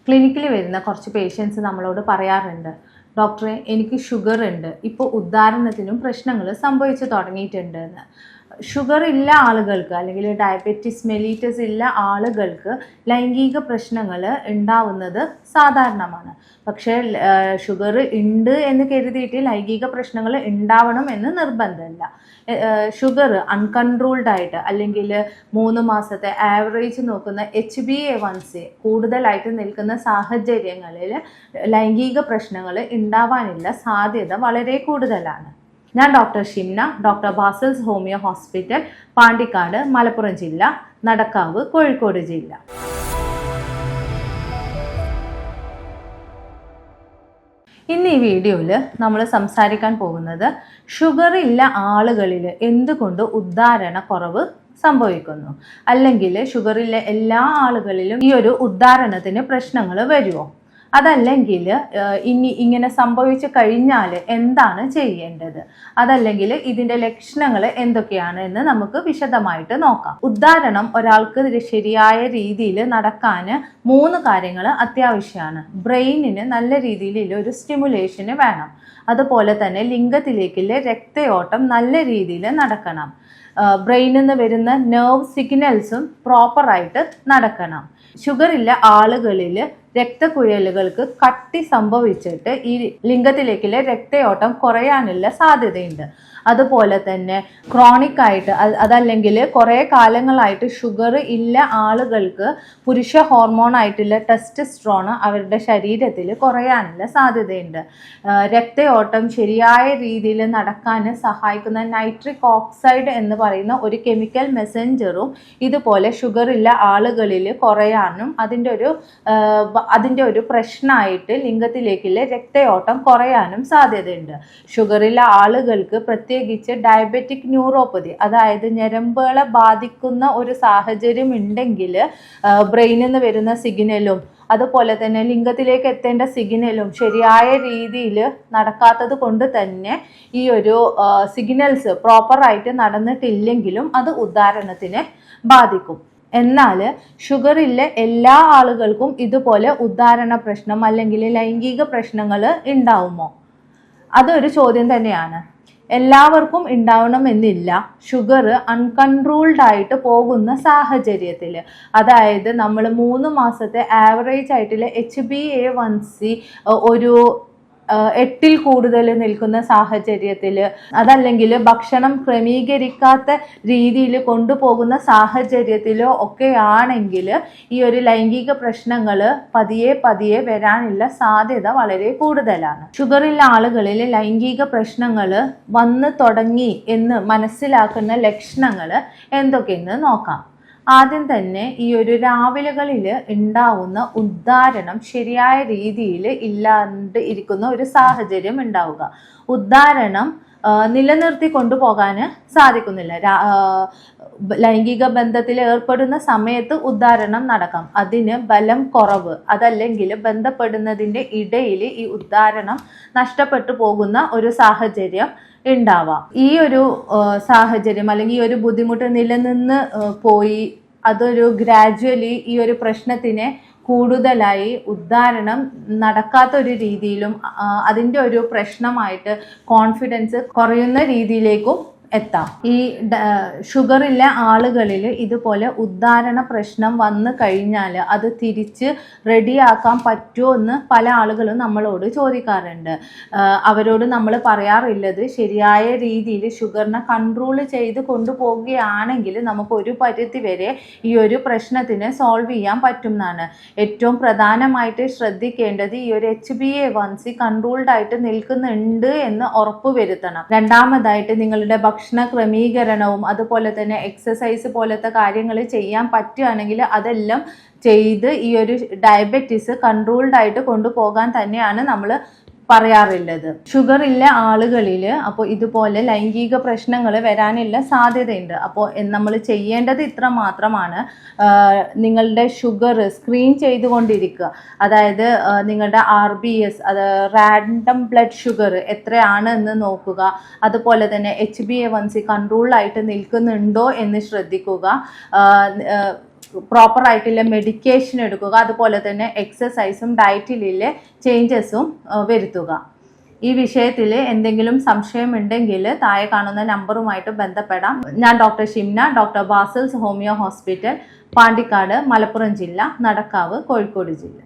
ക്ലിനിക്കിൽ വരുന്ന കുറച്ച് പേഷ്യൻസ് നമ്മളോട് പറയാറുണ്ട്, ഡോക്ടറെ എനിക്ക് ഷുഗർ ഉണ്ട്, ഇപ്പോൾ ഉദാഹരണത്തിനും പ്രശ്നങ്ങൾ സംഭവിച്ചു തുടങ്ങിയിട്ടുണ്ട് എന്ന്. ഷുഗർ ഇല്ല ആളുകൾക്ക് അല്ലെങ്കിൽ ഡയബറ്റിസ് മെലിറ്റസ് ഇല്ല ആളുകൾക്ക് ലൈംഗിക പ്രശ്നങ്ങൾ ഉണ്ടാവുന്നത് സാധാരണമാണ്. പക്ഷേ ഷുഗർ ഉണ്ട് എന്ന് കരുതിയിട്ട് ലൈംഗിക പ്രശ്നങ്ങൾ ഉണ്ടാവണം എന്ന് നിർബന്ധമില്ല. ഷുഗർ അൺകൺട്രോൾഡ് ആയിട്ട് അല്ലെങ്കിൽ 3 മാസത്തെ ആവറേജ് നോക്കുന്ന HbA1c കൂടുതലായിട്ട് നിൽക്കുന്ന സാഹചര്യങ്ങളിൽ ലൈംഗിക പ്രശ്നങ്ങൾ ഉണ്ടാവാനുള്ള സാധ്യത വളരെ കൂടുതലാണ്. ഞാൻ doctor Shimna, doctor Basil's homeo hospital, Pandikkad, Malappuram ജില്ല, നടക്കാവ്, കോഴിക്കോട് ജില്ല. ഇന്ന് ഈ വീഡിയോയിൽ നമ്മൾ സംസാരിക്കാൻ പോകുന്നത് ഷുഗർ ഇല്ല ആളുകളിൽ എന്തുകൊണ്ട് ഉദ്ധാരണ കുറവ് സംഭവിക്കുന്നു, അല്ലെങ്കിൽ ഷുഗറില്ല എല്ലാ ആളുകളിലും ഈ ഒരു ഉദ്ധാരണത്തിന് പ്രശ്നങ്ങൾ വരുമോ, അതല്ലെങ്കിൽ ഇനി ഇങ്ങനെ സംഭവിച്ചു കഴിഞ്ഞാൽ എന്താണ് ചെയ്യേണ്ടത്, അതല്ലെങ്കിൽ ഇതിൻ്റെ ലക്ഷണങ്ങൾ എന്തൊക്കെയാണ് എന്ന് നമുക്ക് വിശദമായിട്ട് നോക്കാം. ഉദ്ധാരണം ഒരാൾക്ക് ശരിയായ രീതിയിൽ നടക്കാൻ 3 കാര്യങ്ങൾ അത്യാവശ്യമാണ്. ബ്രെയിനിന് നല്ല രീതിയിൽ ഒരു സ്റ്റിമുലേഷന് വേണം. അതുപോലെ തന്നെ ലിംഗത്തിലേക്കുള്ള രക്തയോട്ടം നല്ല രീതിയിൽ നടക്കണം. ബ്രെയിനിൽ നിന്ന് വരുന്ന നെർവ് സിഗ്നൽസും പ്രോപ്പറായിട്ട് നടക്കണം. ഷുഗർ ഇല്ല ആളുകളിൽ രക്തക്കുഴലുകൾക്ക് കട്ടി സംഭവിച്ചിട്ട് ഈ ലിംഗത്തിലേക്കുള്ള രക്തയോട്ടം കുറയാനുള്ള സാധ്യതയുണ്ട്. അതുപോലെ തന്നെ ക്രോണിക് ആയിട്ട് അതല്ലെങ്കിൽ കുറേ കാലങ്ങളായിട്ട് ഷുഗർ ഇല്ല ആളുകൾക്ക് പുരുഷ ഹോർമോൺ ആയിട്ടുള്ള ടെസ്റ്റോസ്റ്ററോൺ അവരുടെ ശരീരത്തിൽ കുറയാനുള്ള സാധ്യതയുണ്ട്. രക്തയോട്ടം ശരിയായ രീതിയിൽ നടക്കാൻ സഹായിക്കുന്ന നൈട്രിക് ഓക്സൈഡ് എന്ന് പറയുന്ന ഒരു കെമിക്കൽ മെസ്സഞ്ചറും ഇതുപോലെ ഷുഗർ ഇല്ല ആളുകളിൽ കുറയാനും അതിൻ്റെ ഒരു പ്രശ്നമായിട്ട് ലിംഗത്തിലേക്കുള്ള രക്തയോട്ടം കുറയാനും സാധ്യതയുണ്ട്. ഷുഗറില്ല ആളുകൾക്ക് പ്രത്യേകിച്ച് ഡയബറ്റിക് ന്യൂറോപ്പതി, അതായത് ഞരമ്പുകളെ ബാധിക്കുന്ന ഒരു സാഹചര്യം ഉണ്ടെങ്കിൽ ബ്രെയിനിൽ നിന്ന് വരുന്ന സിഗ്നലും അതുപോലെ തന്നെ ലിംഗത്തിലേക്ക് എത്തേണ്ട സിഗ്നലും ശരിയായ രീതിയിൽ നടക്കാത്തത് കൊണ്ട് തന്നെ ഈ ഒരു സിഗ്നൽസ് പ്രോപ്പറായിട്ട് നടന്നിട്ടില്ലെങ്കിലും അത് ഉദ്ധാരണത്തിനെ ബാധിക്കും. എന്നാൽ ഷുഗർ ഇല്ല എല്ലാ ആളുകൾക്കും ഇതുപോലെ ഉദ്ധാരണ പ്രശ്നം അല്ലെങ്കിൽ ലൈംഗിക പ്രശ്നങ്ങൾ ഉണ്ടാവുമോ? അതൊരു ചോദ്യം തന്നെയാണ്. എല്ലാവർക്കും ഉണ്ടാവണമെന്നില്ല. ഷുഗർ അൺകൺട്രോൾഡ് ആയിട്ട് പോകുന്ന സാഹചര്യത്തിൽ, അതായത് നമ്മൾ 3 മാസത്തെ ആവറേജ് ആയിട്ടുള്ള HbA1c ഒരു 8ൽ കൂടുതൽ നിൽക്കുന്ന സാഹചര്യത്തിൽ, അതല്ലെങ്കിൽ ഭക്ഷണം ക്രമീകരിക്കാത്ത രീതിയിൽ കൊണ്ടുപോകുന്ന സാഹചര്യത്തിലോ ഒക്കെ ആണെങ്കിൽ ഈ ഒരു ലൈംഗിക പ്രശ്നങ്ങൾ പതിയെ വരാനുള്ള സാധ്യത വളരെ കൂടുതലാണ്. ഷുഗറുള്ള ആളുകളിൽ ലൈംഗിക പ്രശ്നങ്ങൾ വന്നു തുടങ്ങി എന്ന് മനസ്സിലാക്കുന്ന ലക്ഷണങ്ങൾ എന്തൊക്കെയെന്ന് നോക്കാം. ആദ്യം തന്നെ ഈ ഒരു രാവിലകളിൽ ഉണ്ടാവുന്ന ഉദ്ധാരണം ശരിയായ രീതിയിൽ ഇല്ലാണ്ട് ഇരിക്കുന്ന ഒരു സാഹചര്യം ഉണ്ടാവുക. ഉദ്ധാരണം നിലനിർത്തി കൊണ്ടുപോകാൻ സാധിക്കുന്നില്ല. ലൈംഗിക ബന്ധത്തിൽ ഏർപ്പെടുന്ന സമയത്ത് ഉദ്ധാരണം നടക്കാം, അതിന് ബലം കുറവ്, അതല്ലെങ്കിൽ ബന്ധപ്പെടുന്നതിൻ്റെ ഇടയിൽ ഈ ഉദ്ധാരണം നഷ്ടപ്പെട്ടു പോകുന്ന ഒരു സാഹചര്യം ഉണ്ടാവാം. ഈ ഒരു സാഹചര്യം അല്ലെങ്കിൽ ഈ ഒരു ബുദ്ധിമുട്ട് നിലനിന്ന് പോയി അതൊരു ഗ്രാജുവലി ഈ ഒരു പ്രശ്നത്തിനെ കൂടുതലായി ഉദ്ധാരണം നടക്കാത്ത ഒരു രീതിയിലും അതിൻ്റെ ഒരു പ്രശ്നമായിട്ട് കോൺഫിഡൻസ് കുറയുന്ന രീതിയിലേക്കും എത്താം. ഈ ഷുഗറില്ല ആളുകളിൽ ഇതുപോലെ ഉദ്ധാരണ പ്രശ്നം വന്നു കഴിഞ്ഞാൽ അത് തിരിച്ച് റെഡിയാക്കാൻ പറ്റുമോ എന്ന് പല ആളുകളും നമ്മളോട് ചോദിക്കാറുണ്ട്. അവരോട് നമ്മൾ പറയാറുള്ളത്, ശരിയായ രീതിയിൽ ഷുഗറിനെ കൺട്രോൾ ചെയ്ത് കൊണ്ടുപോവുകയാണെങ്കിൽ നമുക്ക് ഒരു പരിധി വരെ ഈ ഒരു പ്രശ്നത്തിനെ സോൾവ് ചെയ്യാൻ പറ്റും എന്നാണ്. ഏറ്റവും പ്രധാനമായിട്ട് ശ്രദ്ധിക്കേണ്ടത് ഈ ഒരു HbA1c കൺട്രോൾഡ് ആയിട്ട് നിൽക്കുന്നുണ്ട് എന്ന് ഉറപ്പ് വരുത്തണം. രണ്ടാമതായിട്ട് നിങ്ങളുടെ ഭക്ഷണ ക്രമീകരണവും അതുപോലെ തന്നെ എക്സസൈസ് പോലത്തെ കാര്യങ്ങൾ ചെയ്യാൻ പറ്റുകയാണെങ്കിൽ അതെല്ലാം ചെയ്ത് ഈ ഒരു ഡയബറ്റിസ് കൺട്രോൾഡ് ആയിട്ട് കൊണ്ടുപോകാൻ തന്നെയാണ് നമ്മൾ പറയാറുള്ളത്. ഷുഗർ ഇല്ല ആളുകളിൽ അപ്പോൾ ഇതുപോലെ ലൈംഗിക പ്രശ്നങ്ങൾ വരാനുള്ള സാധ്യതയുണ്ട്. അപ്പോൾ നമ്മൾ ചെയ്യേണ്ടത് ഇത്ര മാത്രമാണ്. നിങ്ങളുടെ ഷുഗർ സ്ക്രീൻ ചെയ്തുകൊണ്ടിരിക്കുക. അതായത് നിങ്ങളുടെ RBS, അത് റാൻഡം ബ്ലഡ് ഷുഗർ എത്രയാണ് എന്ന് നോക്കുക. അതുപോലെ തന്നെ HbA1c കൺട്രോളായിട്ട് നിൽക്കുന്നുണ്ടോ എന്ന് ശ്രദ്ധിക്കുക. പ്രോപ്പറായിട്ടുള്ള മെഡിക്കേഷൻ എടുക്കുക, അതുപോലെ തന്നെ എക്സസൈസും ഡയറ്റിലെ ചേഞ്ചസും വരുത്തുക. ഈ വിഷയത്തിൽ എന്തെങ്കിലും സംശയമുണ്ടെങ്കിൽ താഴെ കാണുന്ന നമ്പറുമായിട്ട് ബന്ധപ്പെടാം. ഞാൻ doctor Shimna, doctor Basil's homeo hospital, Pandikkad, Malappuram ജില്ല, നടക്കാവ്, കോഴിക്കോട് ജില്ല.